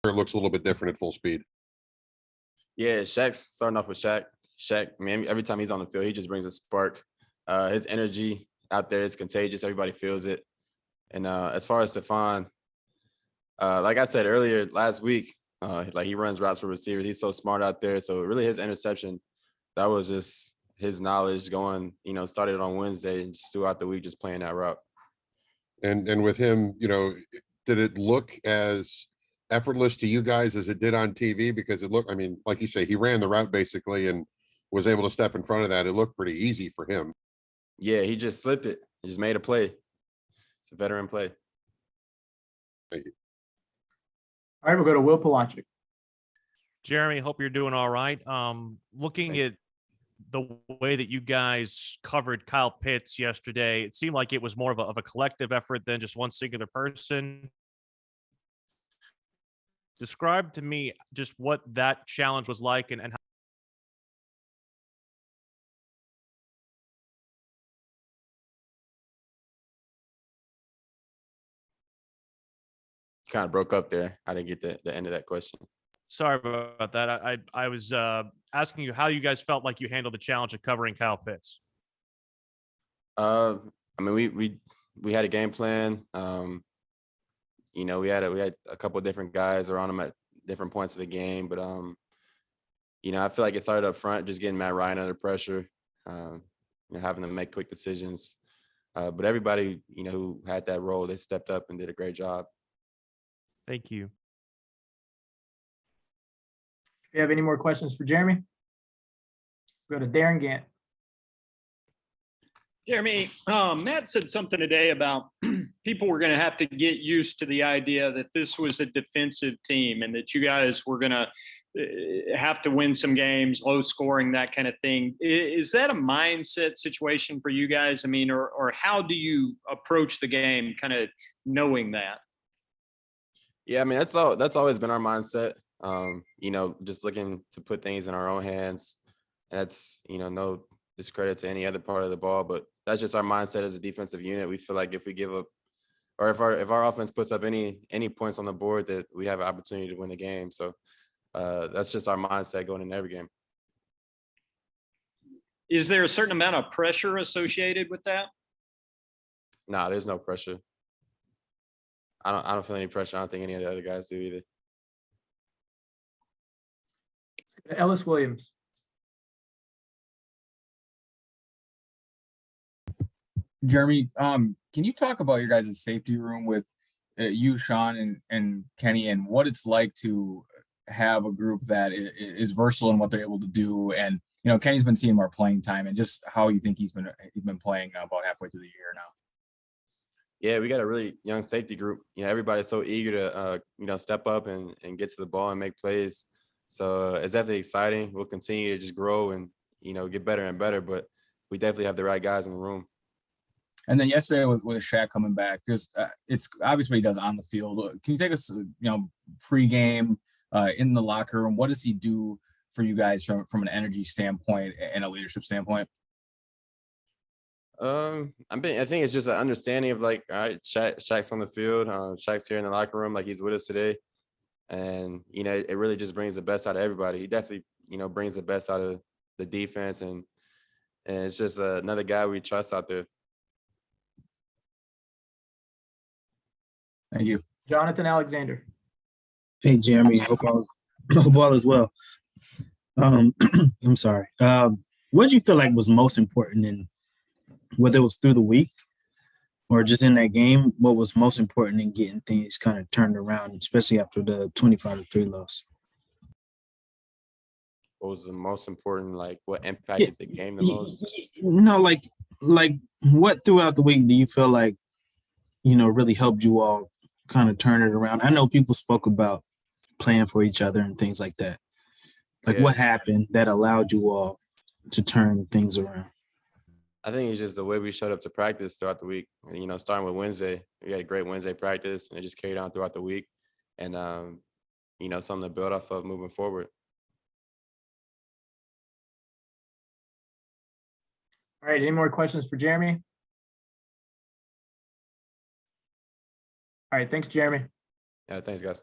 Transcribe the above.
It looks a little bit different at full speed. Yeah, Shaq's starting off with Shaq. Shaq, man, every time he's on the field, he just brings a spark. His energy out there is contagious. Everybody feels it. And as far as Stephon, like I said earlier last week, like he runs routes for receivers. He's so smart out there. So really his interception, that was just his knowledge going, started on Wednesday and just throughout the week just playing that route. And with him, did it look as effortless to you guys as it did on TV? Because it looked, I mean, like you say, he ran the route basically and was able to step in front of that. It looked pretty easy for him. Yeah, he just slipped it. He just made a play. It's a veteran play. Thank you. All right, we'll go to Will Palacic. Jeremy, hope you're doing all right. Looking at the way that you guys covered Kyle Pitts yesterday, it seemed like it was more of a collective effort than just one singular person. Describe to me just what that challenge was like and how. Kind of broke up there. I didn't get the end of that question. Sorry about that. I was asking you how you guys felt like you handled the challenge of covering Kyle Pitts. I mean, we had a game plan. We had a couple of different guys around him at different points of the game, but I feel like it started up front, just getting Matt Ryan under pressure, having to make quick decisions. But everybody, who had that role, they stepped up and did a great job. Thank you. Do you have any more questions for Jeremy? Go to Darren Gant. Jeremy, Matt said something today about people were going to have to get used to the idea that this was a defensive team and that you guys were going to have to win some games, low scoring, that kind of thing. Is that a mindset situation for you guys? I mean, or how do you approach the game kind of knowing that? Yeah, I mean, that's always been our mindset. Just looking to put things in our own hands. That's, no discredit to any other part of the ball, but that's just our mindset as a defensive unit. We feel like if we give up, or if our offense puts up any points on the board, that we have an opportunity to win the game. So that's just our mindset going into every game. Is there a certain amount of pressure associated with that? Nah, there's no pressure. I don't feel any pressure. I don't think any of the other guys do either. Ellis Williams. Jeremy, can you talk about your guys' safety room with you, Sean, and Kenny, and what it's like to have a group that is versatile in what they're able to do? And Kenny's been seeing more playing time, and just how you think he's been playing about halfway through the year now. Yeah, we got a really young safety group. Everybody's so eager to step up and get to the ball and make plays. So it's definitely exciting. We'll continue to just grow and get better and better, but we definitely have the right guys in the room. And then yesterday with Shaq coming back, because it's obviously what he does on the field. Can you take us, pregame in the locker room? What does he do for you guys from an energy standpoint and a leadership standpoint? I think it's just an understanding of like, all right, Shaq's on the field. Shaq's here in the locker room, like he's with us today, and it really just brings the best out of everybody. He definitely brings the best out of the defense, and it's just another guy we trust out there. Thank you, Jonathan Alexander. Hey, Jeremy. Hope all is well. I'm sorry. What did you feel like was most important in, whether it was through the week or just in that game, what was most important in getting things kind of turned around, especially after the 25-3 loss? What was the most important, like what impacted the game the most? No, like what throughout the week do you feel like, really helped you all kind of turn it around? I know people spoke about playing for each other and things like that. Like what happened that allowed you all to turn things around? I think it's just the way we showed up to practice throughout the week. Starting with Wednesday, we had a great Wednesday practice, and it just carried on throughout the week. And, something to build off of moving forward. All right, any more questions for Jeremy? All right, thanks, Jeremy. Yeah, thanks, guys.